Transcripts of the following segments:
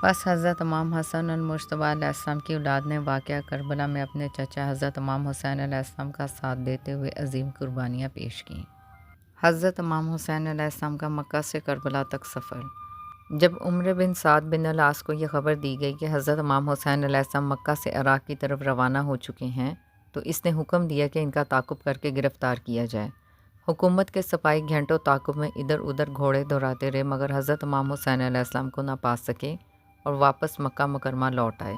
پس حضرت امام حسن المجتبی علیہ السلام کی اولاد نے واقعہ کربلا میں اپنے چچا حضرت امام حسین علیہ السلام کا ساتھ دیتے ہوئے عظیم قربانیاں پیش کیں۔ حضرت امام حسین علیہ السلام کا مکہ سے کربلا تک سفر۔ جب عمر بن سعد بن العاص کو یہ خبر دی گئی کہ حضرت امام حسین علیہ السلام مکہ سے عراق کی طرف روانہ ہو چکے ہیں تو اس نے حکم دیا کہ ان کا تعاقب کر کے گرفتار کیا جائے۔ حکومت کے سپاہی گھنٹوں تعاقب میں ادھر ادھر گھوڑے دوڑاتے رہے مگر حضرت امام حسین علیہ السلام کو نہ پا سکے اور واپس مکہ مکرمہ لوٹ آئے۔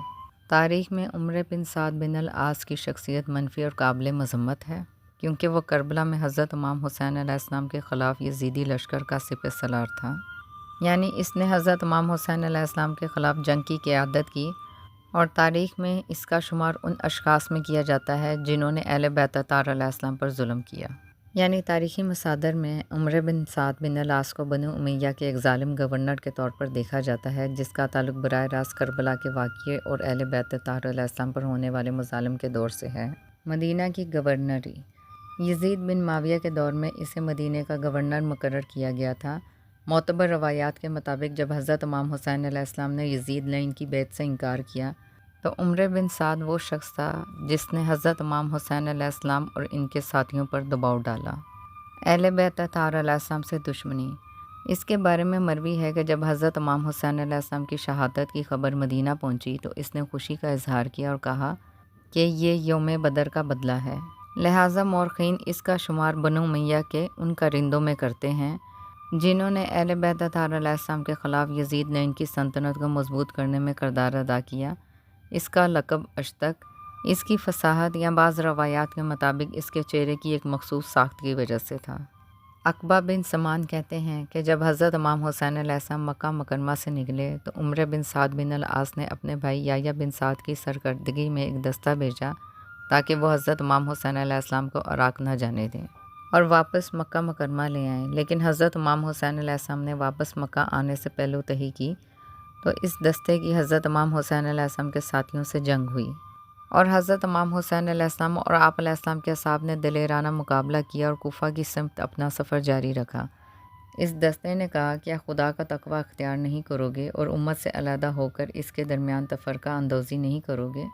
تاریخ میں عمر بن سعد بن العاص کی شخصیت منفی اور قابل مذمت ہے کیونکہ وہ کربلا میں حضرت امام حسین علیہ السلام کے خلاف یزیدی لشکر کا سپہ سالار تھا، یعنی اس نے حضرت امام حسین علیہ السلام کے خلاف جنگ کی قیادت کی، اور تاریخ میں اس کا شمار ان اشخاص میں کیا جاتا ہے جنہوں نے اہل بیت طاہرہ علیہ السلام پر ظلم کیا۔ یعنی تاریخی مصادر میں عمر بن سعد بن العاص کو بنو امیہ کے ایک ظالم گورنر کے طور پر دیکھا جاتا ہے جس کا تعلق براہ راست کربلا کے واقعے اور اہل بیت طاہرہ علیہ السلام پر ہونے والے مظالم کے دور سے ہے۔ مدینہ کی گورنری۔ یزید بن معاویہ کے دور میں اسے مدینہ کا گورنر مقرر کیا گیا تھا۔ معتبر روایات کے مطابق جب حضرت امام حسین علیہ السلام نے یزید لعین کی بیعت سے انکار کیا تو عمر بن سعد وہ شخص تھا جس نے حضرت امام حسین علیہ السلام اور ان کے ساتھیوں پر دباؤ ڈالا۔ اہل بیت طاہرہ علیہ السلام سے دشمنی۔ اس کے بارے میں مروی ہے کہ جب حضرت امام حسین علیہ السلام کی شہادت کی خبر مدینہ پہنچی تو اس نے خوشی کا اظہار کیا اور کہا کہ یہ یوم بدر کا بدلہ ہے، لہٰذا مورخین اس کا شمار بنو امیہ کے ان کارندوں میں کرتے ہیں جنہوں نے اہل بیت طاہرہ علیہ السلام کے خلاف یزید لعین کی سلطنت کو مضبوط کرنے میں کردار ادا کیا۔ اس کا لقب اشتق اس کی فصاحت یا بعض روایات کے مطابق اس کے چہرے کی ایک مخصوص ساخت کی وجہ سے تھا۔ عقبہ بن سمان کہتے ہیں کہ جب حضرت امام حسین علیہ السلام مکہ مکرمہ سے نکلے تو عمر بن سعد بن العاص نے اپنے بھائی یحییٰ بن سعد کی سرکردگی میں ایک دستہ بھیجا تاکہ وہ حضرت امام حسین علیہ السلام کو عراق نہ جانے دیں اور واپس مکہ مکرمہ لے آئیں، لیکن حضرت امام حسین علیہ السلام نے واپس مکہ آنے سے پہلو تہی کی تو اس دستے کی حضرت امام حسین علیہ السلام کے ساتھیوں سے جنگ ہوئی اور حضرت امام حسین علیہ السلام اور آپ علیہ السلام کے اصحاب نے دلیرانہ مقابلہ کیا اور کوفہ کی سمت اپنا سفر جاری رکھا۔ اس دستے نے کہا کیا خدا کا تقوی اختیار نہیں کرو گے اور امت سے علیحدہ ہو کر اس کے درمیان تفرقہ اندوزی نہیں کرو گے؟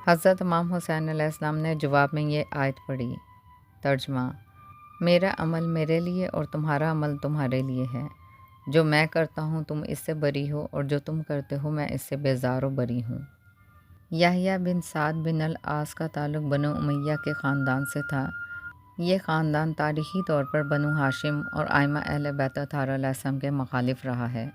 حضرت امام حسین علیہ السلام نے جواب میں یہ آیت پڑھی۔ ترجمہ: میرا عمل میرے لیے اور تمہارا عمل تمہارے لیے ہے، جو میں کرتا ہوں تم اس سے بری ہو اور جو تم کرتے ہو میں اس سے بیزار و بری ہوں۔ یحییٰ بن سعد بن العاص کا تعلق بنو امیہ کے خاندان سے تھا۔ یہ خاندان تاریخی طور پر بنو ہاشم اور ائمہ اہل بیت طاہرہ علیہ السلام کے مخالف رہا ہے۔